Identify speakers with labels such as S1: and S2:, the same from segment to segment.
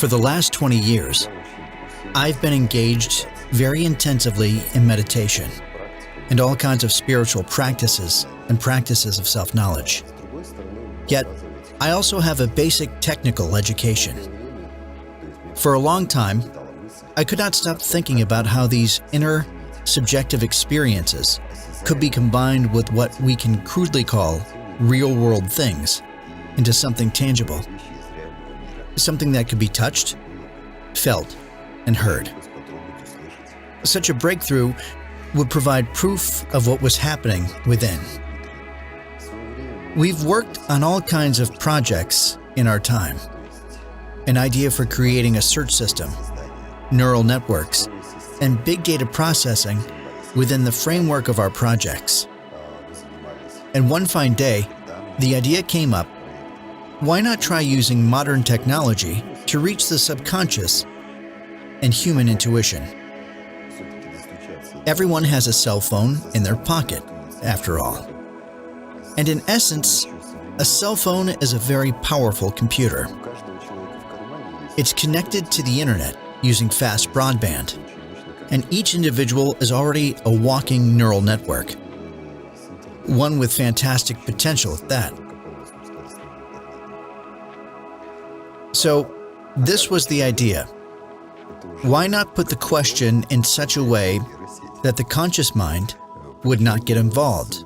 S1: For the last 20 years, I've been engaged very intensively in meditation and all kinds of spiritual practices and practices of self-knowledge. Yet, I also have a basic technical education. For a long time, I could not stop thinking about how these inner, subjective experiences could be combined with what we can crudely call real-world things into something tangible, something that could be touched, felt, and heard. Such a breakthrough would provide proof of what was happening within. We've worked on all kinds of projects in our time. An idea for creating a search system, neural networks, and big data processing within the framework of our projects. And one fine day, the idea came up, why not try using modern technology to reach the subconscious and human intuition? Everyone has a cell phone in their pocket, after all. And in essence, a cell phone is a very powerful computer. It's connected to the internet using fast broadband, and each individual is already a walking neural network, one with fantastic potential at that. So, this was the idea. Why not put the question in such a way that the conscious mind would not get involved?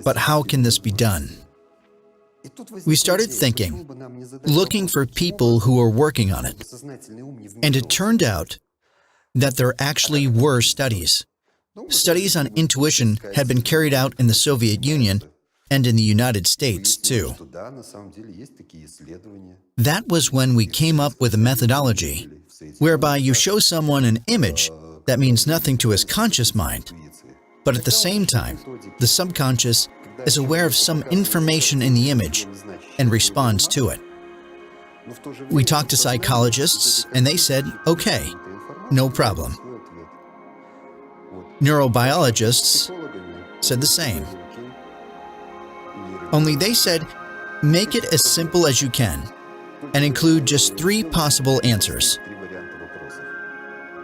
S1: But how can this be done? We started thinking, looking for people who were working on it. And it turned out that there actually were studies. Studies on intuition had been carried out in the Soviet Union and in the United States, too. That was when we came up with a methodology whereby you show someone an image that means nothing to his conscious mind, but at the same time, the subconscious is aware of some information in the image and responds to it. We talked to psychologists and they said, okay, no problem. Neurobiologists said the same. Only they said, make it as simple as you can and include just 3 possible answers.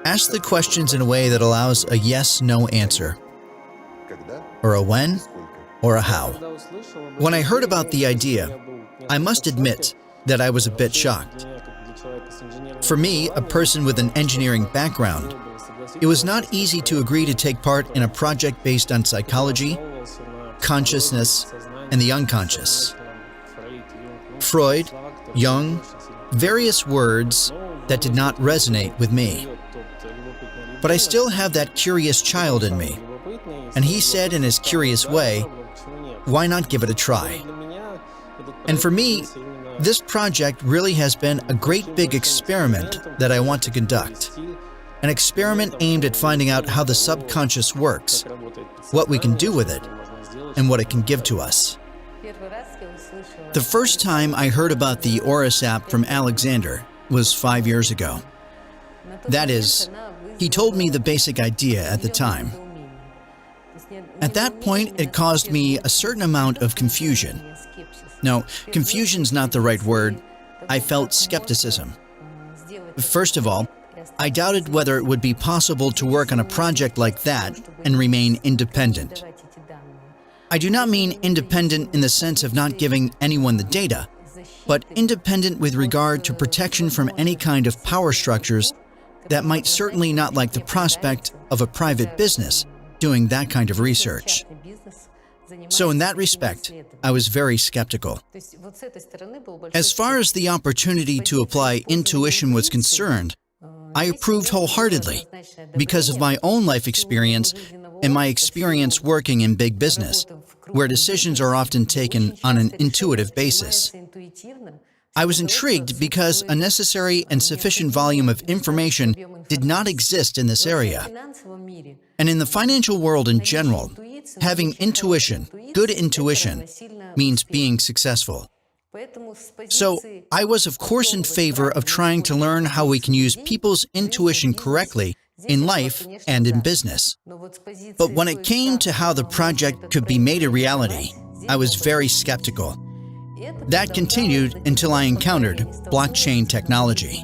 S1: Ask the questions in a way that allows a yes-no answer, or a when, or a how. When I heard about the idea, I must admit that I was a bit shocked. For me, a person with an engineering background, it was not easy to agree to take part in a project based on psychology, consciousness, and the unconscious. Freud, Jung, various words that did not resonate with me. But I still have that curious child in me, and he said in his curious way, why not give it a try? And for me, this project really has been a great big experiment that I want to conduct. An experiment aimed at finding out how the subconscious works, what we can do with it, and what it can give to us. The first time I heard about the Oris app from Alexander was 5 years ago. That is, he told me the basic idea at the time. At that point, it caused me a certain amount of confusion. No, confusion's not the right word. I felt skepticism. First of all, I doubted whether it would be possible to work on a project like that and remain independent. I do not mean independent in the sense of not giving anyone the data, but independent with regard to protection from any kind of power structures that might certainly not like the prospect of a private business doing that kind of research. So in that respect, I was very skeptical. As far as the opportunity to apply intuition was concerned, I approved wholeheartedly because of my own life experience and my experience working in big business, where decisions are often taken on an intuitive basis. I was intrigued because a necessary and sufficient volume of information did not exist in this area. And in the financial world in general, having intuition, good intuition, means being successful. So I was of course in favor of trying to learn how we can use people's intuition correctly in life and in business. But when it came to how the project could be made a reality, I was very skeptical. That continued until I encountered blockchain technology.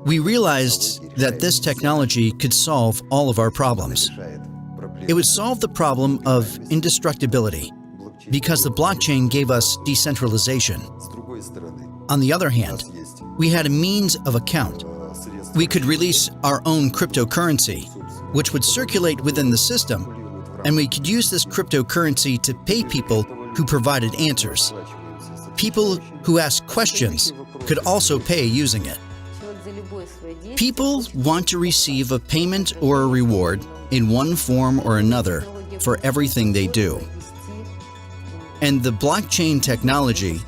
S1: We realized that this technology could solve all of our problems. It would solve the problem of indestructibility because the blockchain gave us decentralization. On the other hand, we had a means of account. We could release our own cryptocurrency, which would circulate within the system, and we could use this cryptocurrency to pay people who provided answers. People who asked questions could also pay using it. People want to receive a payment or a reward in one form or another for everything they do. And the blockchain technology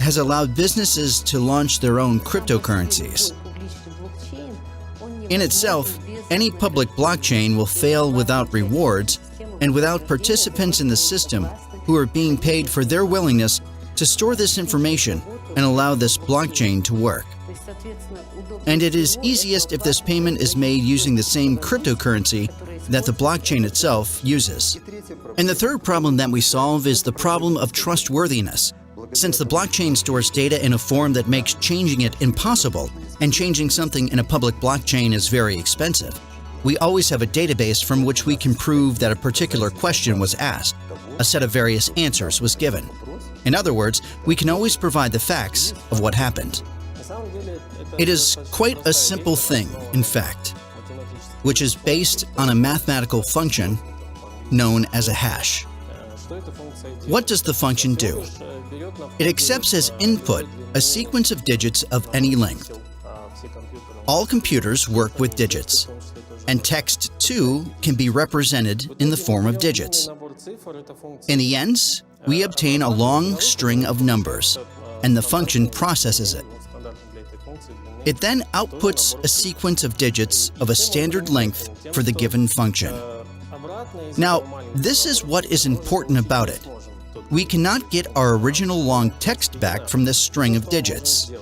S1: has allowed businesses to launch their own cryptocurrencies. In itself, any public blockchain will fail without rewards and without participants in the system who are being paid for their willingness to store this information and allow this blockchain to work. And it is easiest if this payment is made using the same cryptocurrency that the blockchain itself uses. And the third problem that we solve is the problem of trustworthiness. Since the blockchain stores data in a form that makes changing it impossible, and changing something in a public blockchain is very expensive, we always have a database from which we can prove that a particular question was asked. A set of various answers was given. In other words, we can always provide the facts of what happened. It is quite a simple thing, in fact, which is based on a mathematical function known as a hash. What does the function do? It accepts as input a sequence of digits of any length. All computers work with digits, and text too can be represented in the form of digits. In the ends, we obtain a long string of numbers, and the function processes it. It then outputs a sequence of digits of a standard length for the given function. Now, this is what is important about it. We cannot get our original long text back from this string of digits,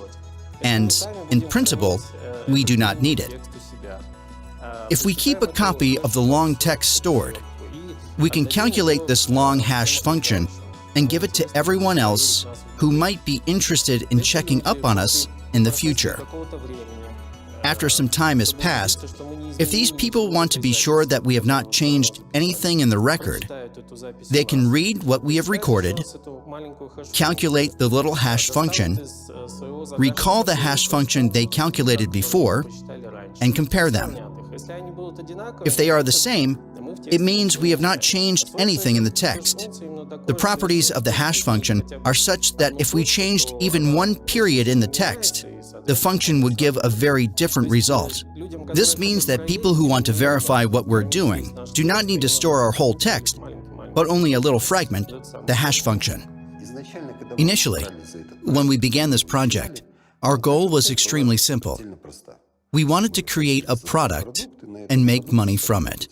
S1: and, in principle, we do not need it. If we keep a copy of the long text stored, we can calculate this long hash function and give it to everyone else who might be interested in checking up on us in the future. After some time has passed, if these people want to be sure that we have not changed anything in the record, they can read what we have recorded, calculate the little hash function, recall the hash function they calculated before, and compare them. If they are the same, it means we have not changed anything in the text. The properties of the hash function are such that if we changed even one period in the text, the function would give a very different result. This means that people who want to verify what we're doing do not need to store our whole text, but only a little fragment, the hash function. Initially, when we began this project, our goal was extremely simple. We wanted to create a product and make money from it.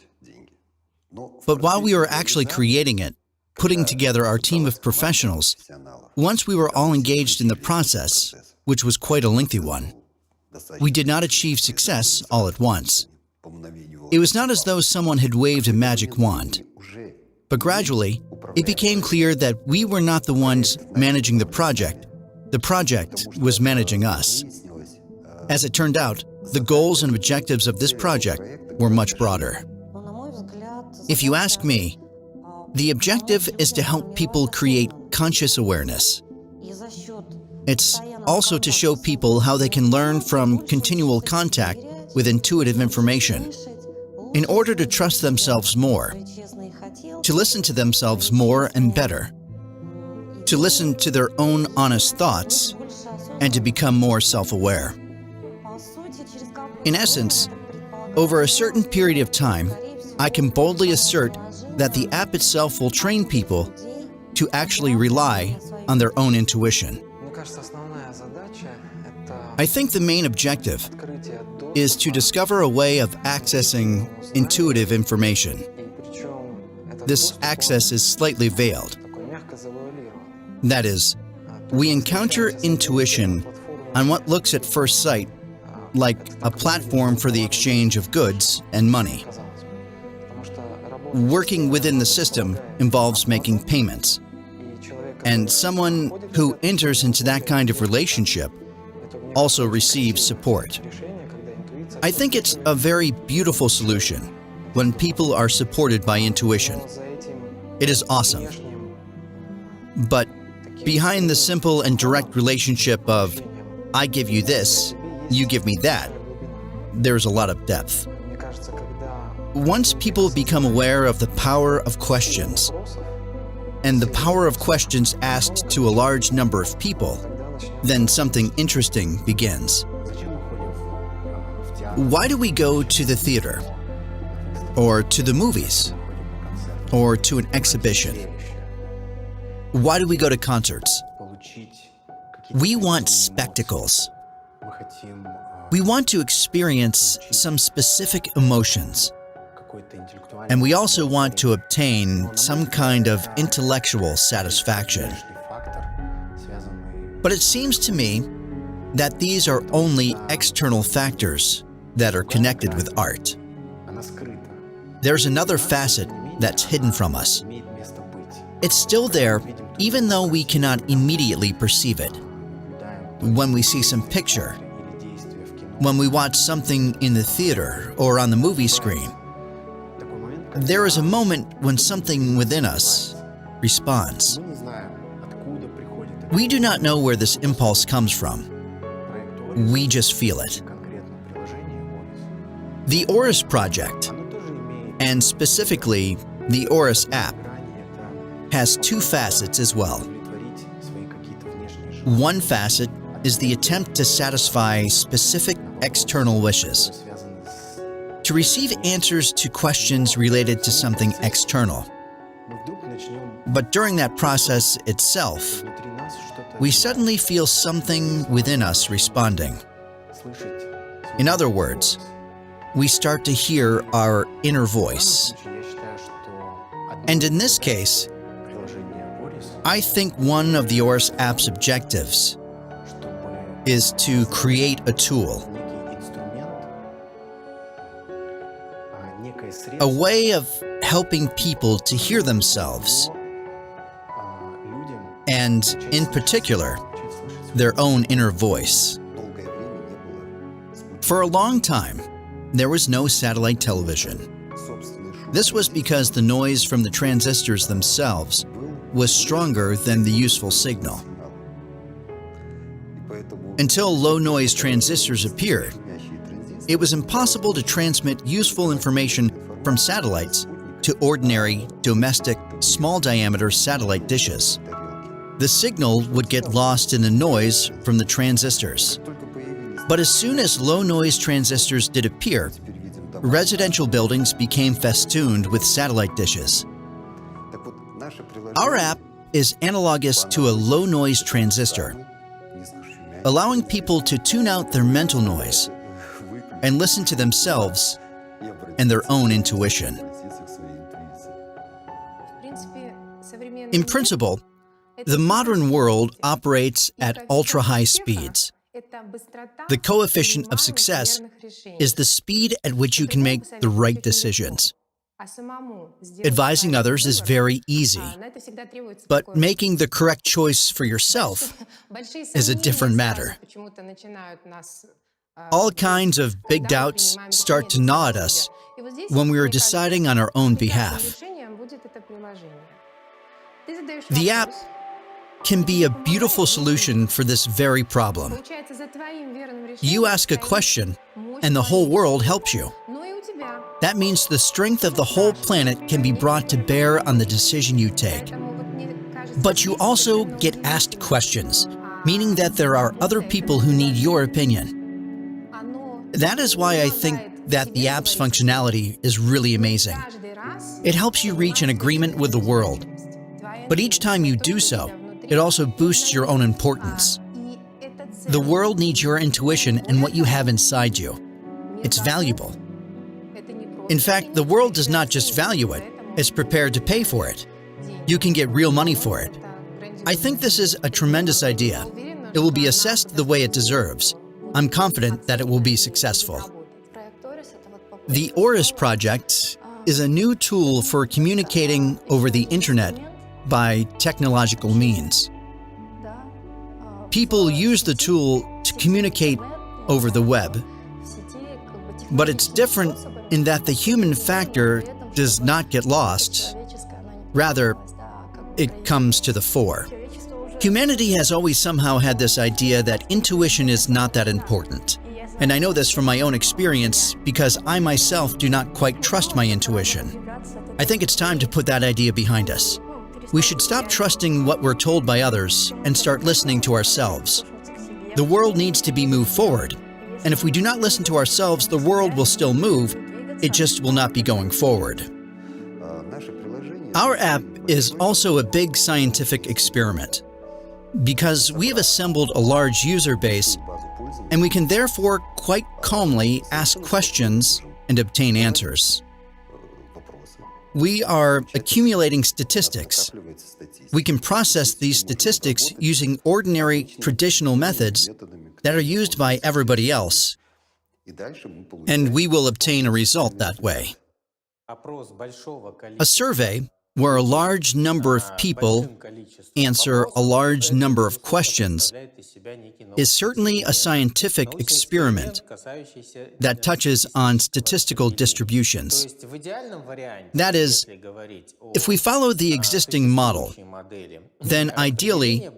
S1: But while we were actually creating it, putting together our team of professionals, once we were all engaged in the process, which was quite a lengthy one, we did not achieve success all at once. It was not as though someone had waved a magic wand, but gradually, it became clear that we were not the ones managing the project was managing us. As it turned out, the goals and objectives of this project were much broader. If you ask me, the objective is to help people create conscious awareness. It's also to show people how they can learn from continual contact with intuitive information in order to trust themselves more, to listen to themselves more and better, to listen to their own honest thoughts, and to become more self-aware. In essence, over a certain period of time, I can boldly assert that the app itself will train people to actually rely on their own intuition. I think the main objective is to discover a way of accessing intuitive information. This access is slightly veiled. That is, we encounter intuition on what looks at first sight like a platform for the exchange of goods and money. Working within the system involves making payments. And someone who enters into that kind of relationship also receives support. I think it's a very beautiful solution when people are supported by intuition. It is awesome. But behind the simple and direct relationship of, I give you this, you give me that, there's a lot of depth. Once people become aware of the power of questions, and the power of questions asked to a large number of people, then something interesting begins. Why do we go to the theater, or to the movies, or to an exhibition? Why do we go to concerts? We want spectacles. We want to experience some specific emotions. And we also want to obtain some kind of intellectual satisfaction. But it seems to me that these are only external factors that are connected with art. There's another facet that's hidden from us. It's still there, even though we cannot immediately perceive it. When we see some picture, when we watch something in the theater or on the movie screen, there is a moment when something within us responds. We do not know where this impulse comes from. We just feel it. The Oris project, and specifically the Oris app, has two facets as well. One facet is the attempt to satisfy specific external wishes, to receive answers to questions related to something external. But during that process itself, we suddenly feel something within us responding. In other words, we start to hear our inner voice. And in this case, I think one of the Oris app's objectives is to create a tool, a way of helping people to hear themselves, and in particular, their own inner voice. For a long time, there was no satellite television. This was because the noise from the transistors themselves was stronger than the useful signal. Until low-noise transistors appeared, it was impossible to transmit useful information from satellites to ordinary, domestic, small-diameter satellite dishes. The signal would get lost in the noise from the transistors. But as soon as low-noise transistors did appear, residential buildings became festooned with satellite dishes. Our app is analogous to a low-noise transistor, allowing people to tune out their mental noise and listen to themselves and their own intuition. In principle, the modern world operates at ultra-high speeds. The coefficient of success is the speed at which you can make the right decisions. Advising others is very easy, but making the correct choice for yourself is a different matter. All kinds of big doubts start to gnaw at us when we are deciding on our own behalf. The app can be a beautiful solution for this very problem. You ask a question, and the whole world helps you. That means the strength of the whole planet can be brought to bear on the decision you take. But you also get asked questions, meaning that there are other people who need your opinion. That is why I think that the app's functionality is really amazing. It helps you reach an agreement with the world. But each time you do so, it also boosts your own importance. The world needs your intuition and what you have inside you. It's valuable. In fact, the world does not just value it, it's prepared to pay for it. You can get real money for it. I think this is a tremendous idea. It will be assessed the way it deserves. I'm confident that it will be successful. The Oris project is a new tool for communicating over the internet by technological means. People use the tool to communicate over the web, but it's different in that the human factor does not get lost. Rather, it comes to the fore. Humanity has always somehow had this idea that intuition is not that important. And I know this from my own experience because I myself do not quite trust my intuition. I think it's time to put that idea behind us. We should stop trusting what we're told by others and start listening to ourselves. The world needs to be moved forward, and if we do not listen to ourselves, the world will still move, it just will not be going forward. Our app is also a big scientific experiment, because we have assembled a large user base, and we can therefore quite calmly ask questions and obtain answers. We are accumulating statistics. We can process these statistics using ordinary, traditional methods that are used by everybody else, and we will obtain a result that way. A survey where a large number of people answer a large number of questions is certainly a scientific experiment that touches on statistical distributions. That is, if we follow the existing model, then ideally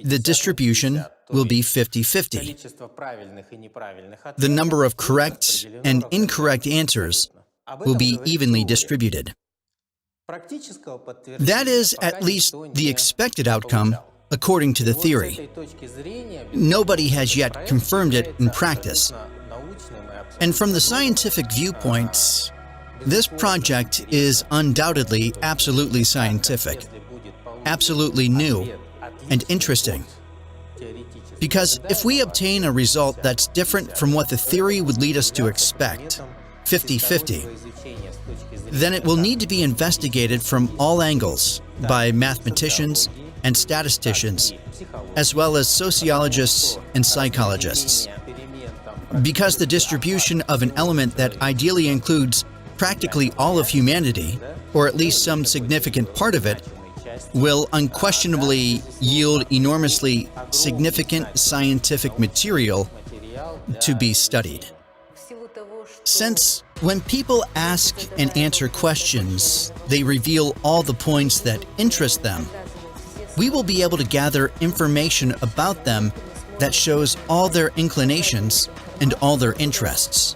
S1: the distribution will be 50-50. The number of correct and incorrect answers will be evenly distributed. That is at least the expected outcome according to the theory. Nobody has yet confirmed it in practice. And from the scientific viewpoints, this project is undoubtedly absolutely scientific, absolutely new and interesting. Because if we obtain a result that's different from what the theory would lead us to expect, 50-50, then it will need to be investigated from all angles by mathematicians and statisticians, as well as sociologists and psychologists. Because the distribution of an element that ideally includes practically all of humanity, or at least some significant part of it, will unquestionably yield enormously significant scientific material to be studied. Since when people ask and answer questions, they reveal all the points that interest them, we will be able to gather information about them that shows all their inclinations and all their interests.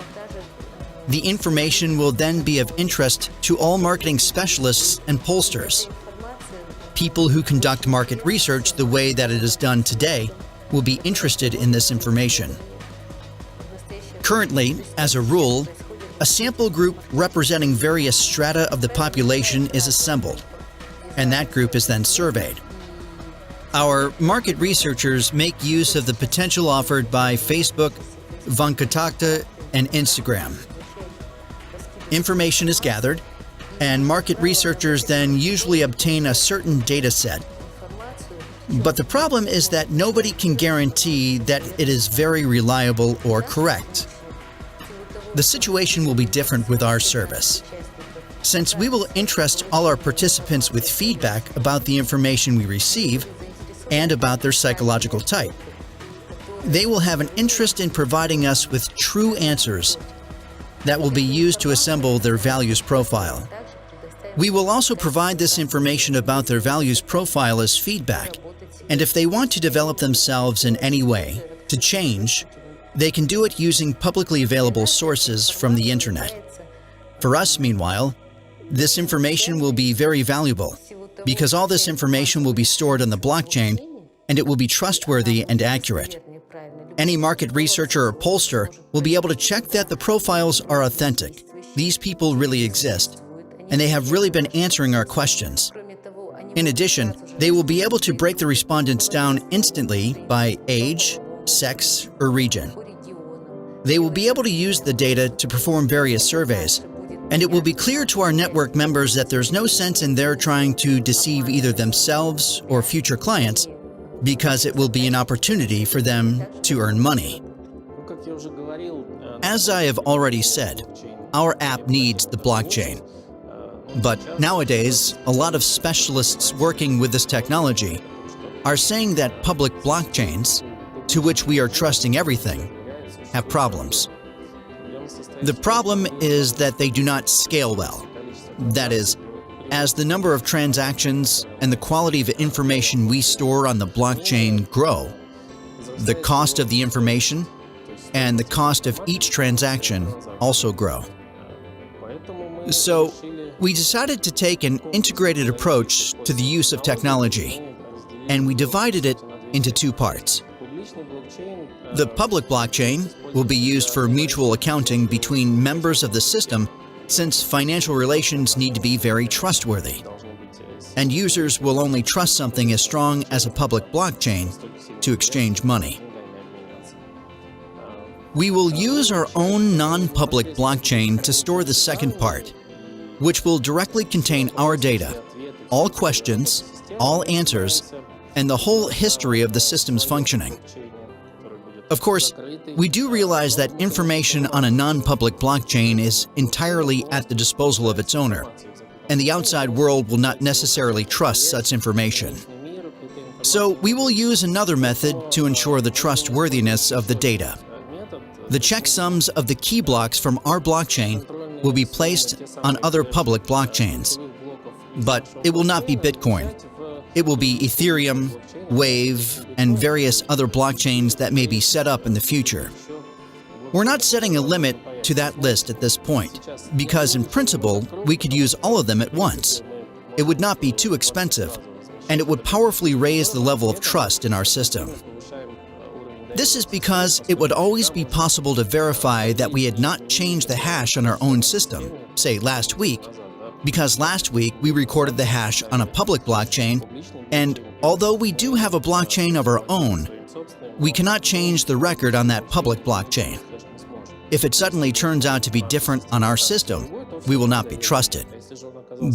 S1: The information will then be of interest to all marketing specialists and pollsters. People who conduct market research the way that it is done today will be interested in this information. Currently, as a rule, a sample group representing various strata of the population is assembled, and that group is then surveyed. Our market researchers make use of the potential offered by Facebook, Vkontakte, and Instagram. Information is gathered, and market researchers then usually obtain a certain data set. But the problem is that nobody can guarantee that it is very reliable or correct. The situation will be different with our service. Since we will interest all our participants with feedback about the information we receive and about their psychological type, they will have an interest in providing us with true answers that will be used to assemble their values profile. We will also provide this information about their values profile as feedback, and if they want to develop themselves in any way, to change, they can do it using publicly available sources from the internet. For us, meanwhile, this information will be very valuable because all this information will be stored on the blockchain and it will be trustworthy and accurate. Any market researcher or pollster will be able to check that the profiles are authentic. These people really exist, and they have really been answering our questions. In addition, they will be able to break the respondents down instantly by age, sex, or region. They will be able to use the data to perform various surveys, and it will be clear to our network members that there's no sense in their trying to deceive either themselves or future clients, because it will be an opportunity for them to earn money. As I have already said, our app needs the blockchain. But nowadays, a lot of specialists working with this technology are saying that public blockchains, to which we are trusting everything, have problems. The problem is that they do not scale well. That is, as the number of transactions and the quality of information we store on the blockchain grow, the cost of the information and the cost of each transaction also grow. So, we decided to take an integrated approach to the use of technology, and we divided it into two parts. The public blockchain will be used for mutual accounting between members of the system, since financial relations need to be very trustworthy. And users will only trust something as strong as a public blockchain to exchange money. We will use our own non-public blockchain to store the second part, which will directly contain our data, all questions, all answers, and the whole history of the system's functioning. Of course, we do realize that information on a non-public blockchain is entirely at the disposal of its owner, and the outside world will not necessarily trust such information. So we will use another method to ensure the trustworthiness of the data. The checksums of the key blocks from our blockchain will be placed on other public blockchains. But it will not be Bitcoin. It will be Ethereum, Wave, and various other blockchains that may be set up in the future. We're not setting a limit to that list at this point, because in principle, we could use all of them at once. It would not be too expensive, and it would powerfully raise the level of trust in our system. This is because it would always be possible to verify that we had not changed the hash on our own system, say last week, because last week we recorded the hash on a public blockchain, and although we do have a blockchain of our own, we cannot change the record on that public blockchain. If it suddenly turns out to be different on our system, we will not be trusted.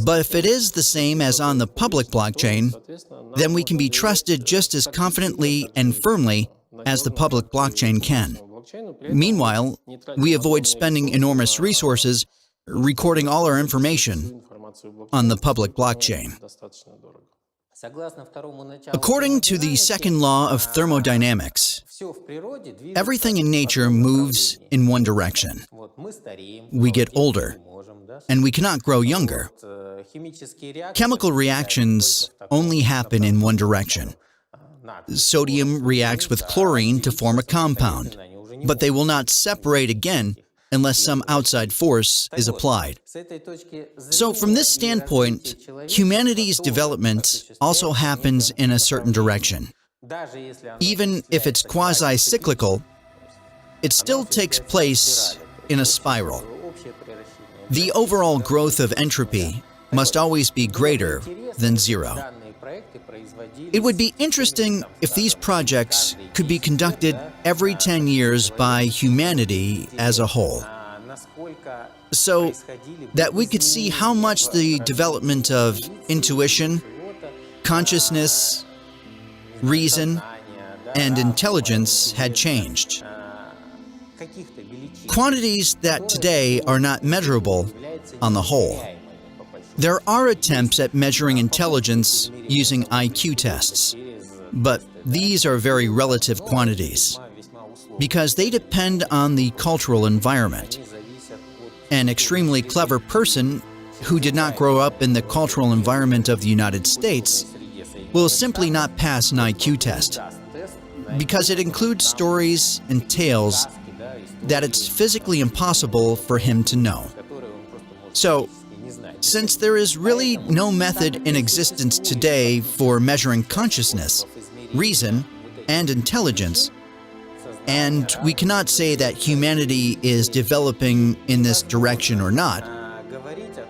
S1: But if it is the same as on the public blockchain, then we can be trusted just as confidently and firmly as the public blockchain can. Meanwhile, we avoid spending enormous resources recording all our information on the public blockchain. According to the second law of thermodynamics, everything in nature moves in one direction. We get older, and we cannot grow younger. Chemical reactions only happen in one direction. Sodium reacts with chlorine to form a compound, but they will not separate again unless some outside force is applied. So from this standpoint, humanity's development also happens in a certain direction. Even if it's quasi-cyclical, it still takes place in a spiral. The overall growth of entropy must always be greater than zero. It would be interesting if these projects could be conducted every 10 years by humanity as a whole, so that we could see how much the development of intuition, consciousness, reason, and intelligence had changed. Quantities that today are not measurable on the whole. There are attempts at measuring intelligence using IQ tests, but these are very relative quantities, because they depend on the cultural environment. An extremely clever person who did not grow up in the cultural environment of the United States will simply not pass an IQ test, because it includes stories and tales that it's physically impossible for him to know. So, since there is really no method in existence today for measuring consciousness, reason, and intelligence, and we cannot say that humanity is developing in this direction or not,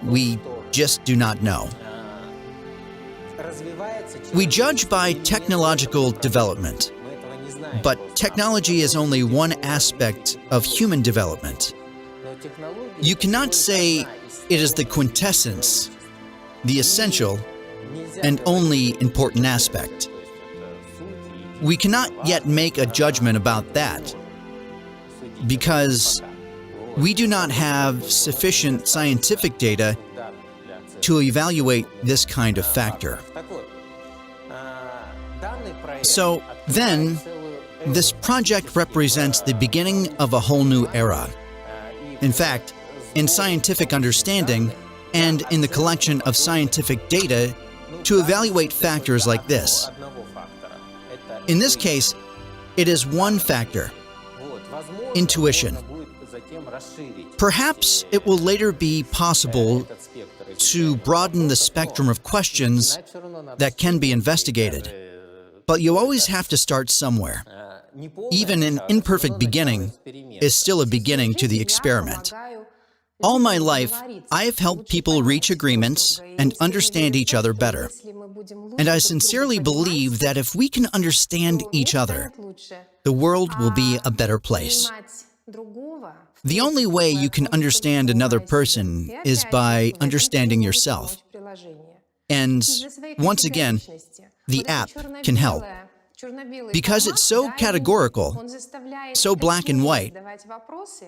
S1: we just do not know. We judge by technological development, but technology is only one aspect of human development. You cannot say it is the quintessence, the essential, and only important aspect. We cannot yet make a judgment about that, because we do not have sufficient scientific data to evaluate this kind of factor. So then, this project represents the beginning of a whole new era. In fact, in scientific understanding and in the collection of scientific data to evaluate factors like this. In this case, it is one factor, intuition. Perhaps it will later be possible to broaden the spectrum of questions that can be investigated. But you always have to start somewhere. Even an imperfect beginning is still a beginning to the experiment. All my life, I have helped people reach agreements and understand each other better. And I sincerely believe that if we can understand each other, the world will be a better place. The only way you can understand another person is by understanding yourself. And once again, the app can help. Because it's so categorical, so black and white,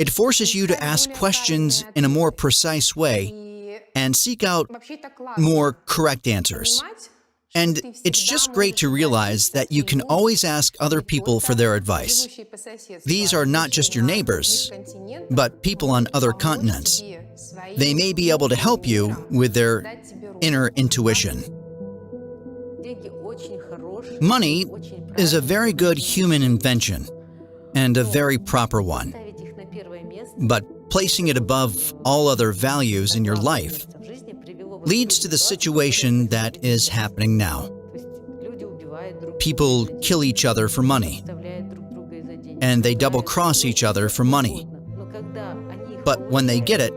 S1: it forces you to ask questions in a more precise way and seek out more correct answers. And it's just great to realize that you can always ask other people for their advice. These are not just your neighbors, but people on other continents. They may be able to help you with their inner intuition. Money is a very good human invention, and a very proper one. But placing it above all other values in your life leads to the situation that is happening now. People kill each other for money, and they double-cross each other for money. But when they get it,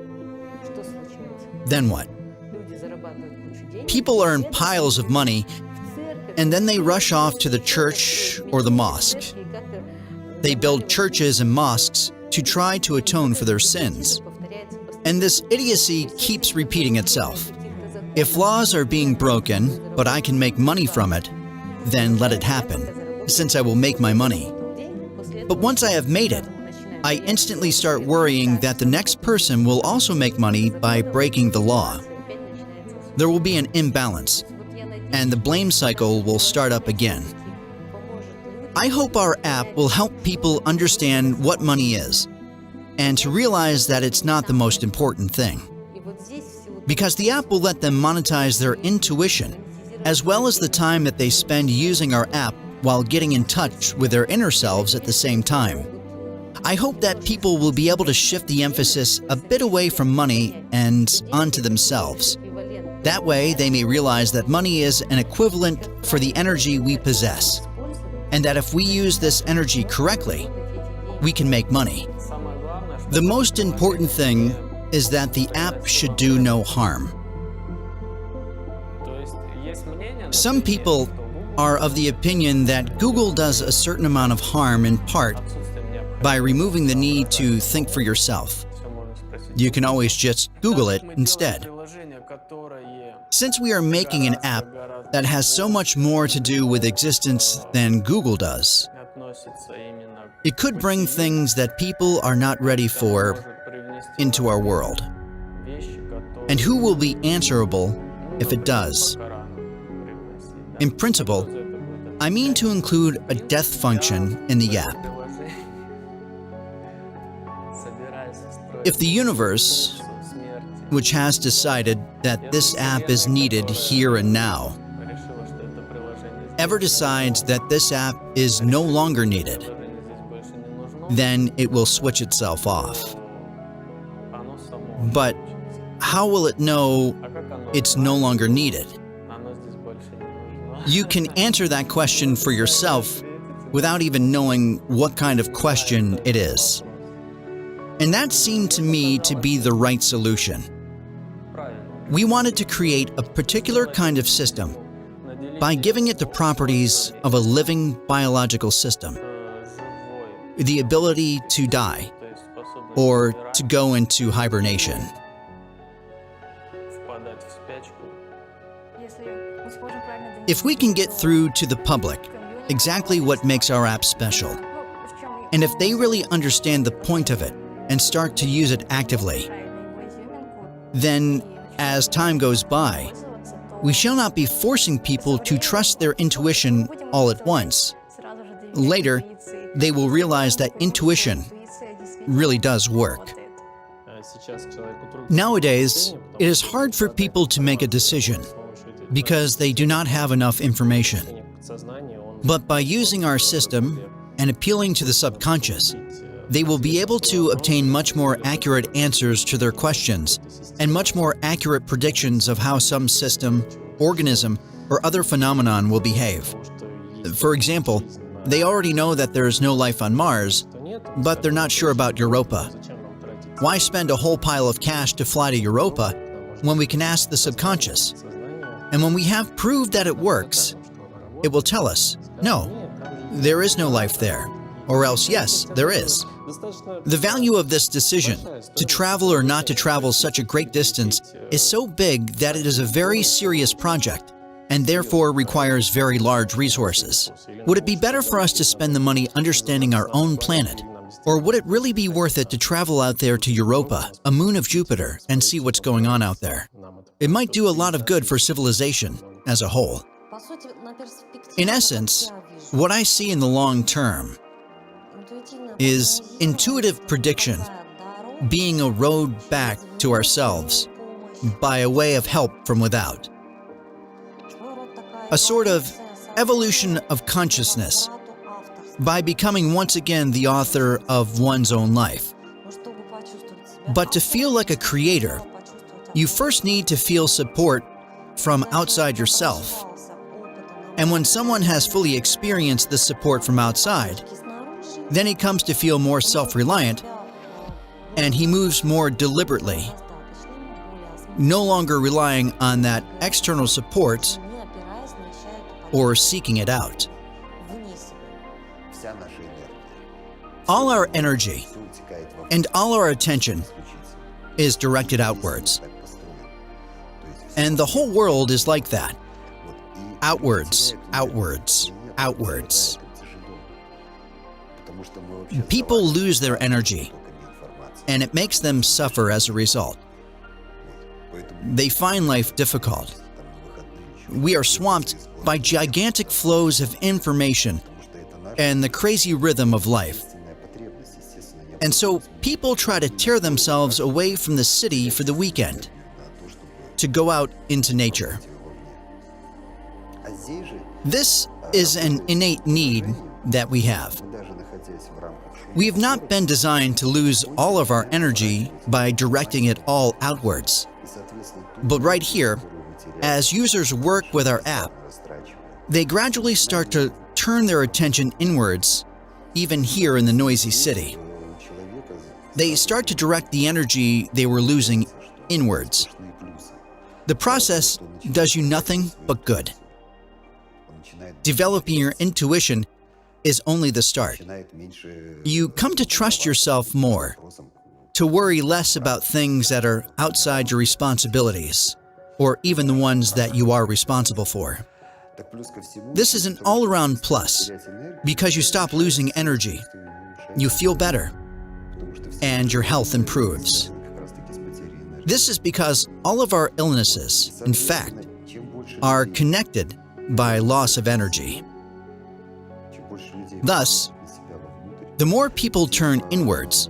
S1: then what? People earn piles of money, and then they rush off to the church or the mosque. They build churches and mosques to try to atone for their sins. And this idiocy keeps repeating itself. If laws are being broken, but I can make money from it, then let it happen, since I will make my money. But once I have made it, I instantly start worrying that the next person will also make money by breaking the law. There will be an imbalance, and the blame cycle will start up again. I hope our app will help people understand what money is, and to realize that it's not the most important thing. Because the app will let them monetize their intuition, as well as the time that they spend using our app while getting in touch with their inner selves at the same time. I hope that people will be able to shift the emphasis a bit away from money and onto themselves. That way, they may realize that money is an equivalent for the energy we possess, and that if we use this energy correctly, we can make money. The most important thing is that the app should do no harm. Some people are of the opinion that Google does a certain amount of harm in part by removing the need to think for yourself. You can always just Google it instead. Since we are making an app that has so much more to do with existence than Google does, it could bring things that people are not ready for into our world. And who will be answerable if it does? In principle, I mean to include a death function in the app. If the universe, which has decided that this app is needed here and now, ever decides that this app is no longer needed, then it will switch itself off. But how will it know it's no longer needed? You can answer that question for yourself without even knowing what kind of question it is. And that seemed to me to be the right solution. We wanted to create a particular kind of system by giving it the properties of a living biological system, the ability to die or to go into hibernation. If we can get through to the public exactly what makes our app special, and if they really understand the point of it and start to use it actively, then as time goes by, we shall not be forcing people to trust their intuition all at once. Later, they will realize that intuition really does work. Nowadays, it is hard for people to make a decision because they do not have enough information. But by using our system and appealing to the subconscious, they will be able to obtain much more accurate answers to their questions and much more accurate predictions of how some system, organism, or other phenomenon will behave. For example, they already know that there is no life on Mars, but they're not sure about Europa. Why spend a whole pile of cash to fly to Europa when we can ask the subconscious? And when we have proved that it works, it will tell us, no, there is no life there, or else yes, there is. The value of this decision, to travel or not to travel such a great distance, is so big that it is a very serious project, and therefore requires very large resources. Would it be better for us to spend the money understanding our own planet? Or would it really be worth it to travel out there to Europa, a moon of Jupiter, and see what's going on out there? It might do a lot of good for civilization as a whole. In essence, what I see in the long term is intuitive prediction being a road back to ourselves by a way of help from without. A sort of evolution of consciousness by becoming once again the author of one's own life. But to feel like a creator, you first need to feel support from outside yourself. And when someone has fully experienced the support from outside, then he comes to feel more self-reliant, and he moves more deliberately, no longer relying on that external support or seeking it out. All our energy and all our attention is directed outwards. And the whole world is like that. Outwards, outwards, outwards. People lose their energy, and it makes them suffer as a result. They find life difficult. We are swamped by gigantic flows of information and the crazy rhythm of life. And so people try to tear themselves away from the city for the weekend, to go out into nature. This is an innate need that we have. We have not been designed to lose all of our energy by directing it all outwards. But right here, as users work with our app, they gradually start to turn their attention inwards, even here in the noisy city. They start to direct the energy they were losing inwards. The process does you nothing but good. Developing your intuition is only the start. You come to trust yourself more, to worry less about things that are outside your responsibilities, or even the ones that you are responsible for. This is an all-around plus, because you stop losing energy, you feel better, and your health improves. This is because all of our illnesses, in fact, are connected by loss of energy. Thus, the more people turn inwards,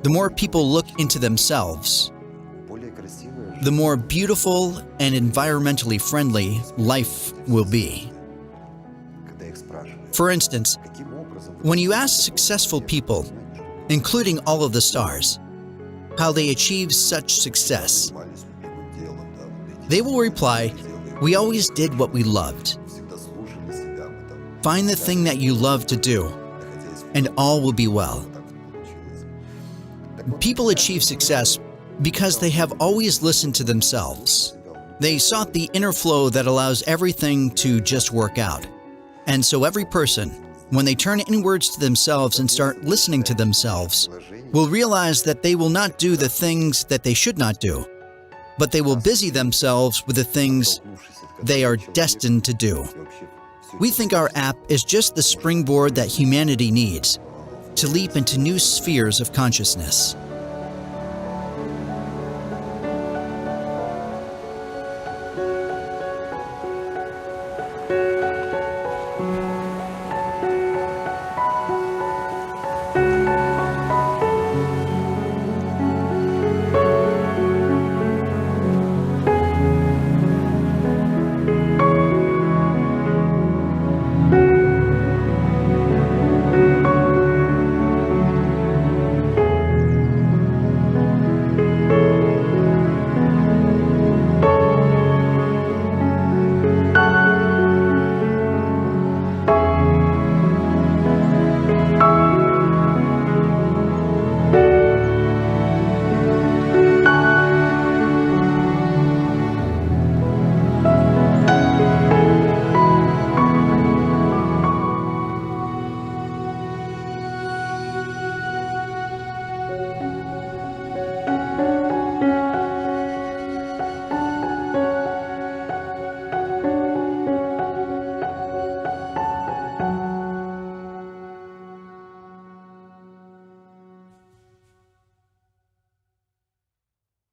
S1: the more people look into themselves, the more beautiful and environmentally friendly life will be. For instance, when you ask successful people, including all of the stars, how they achieve such success, they will reply, "We always did what we loved." Find the thing that you love to do, and all will be well. People achieve success because they have always listened to themselves. They sought the inner flow that allows everything to just work out. And so every person, when they turn inwards to themselves and start listening to themselves, will realize that they will not do the things that they should not do, but they will busy themselves with the things they are destined to do. We think our app is just the springboard that humanity needs to leap into new spheres of consciousness.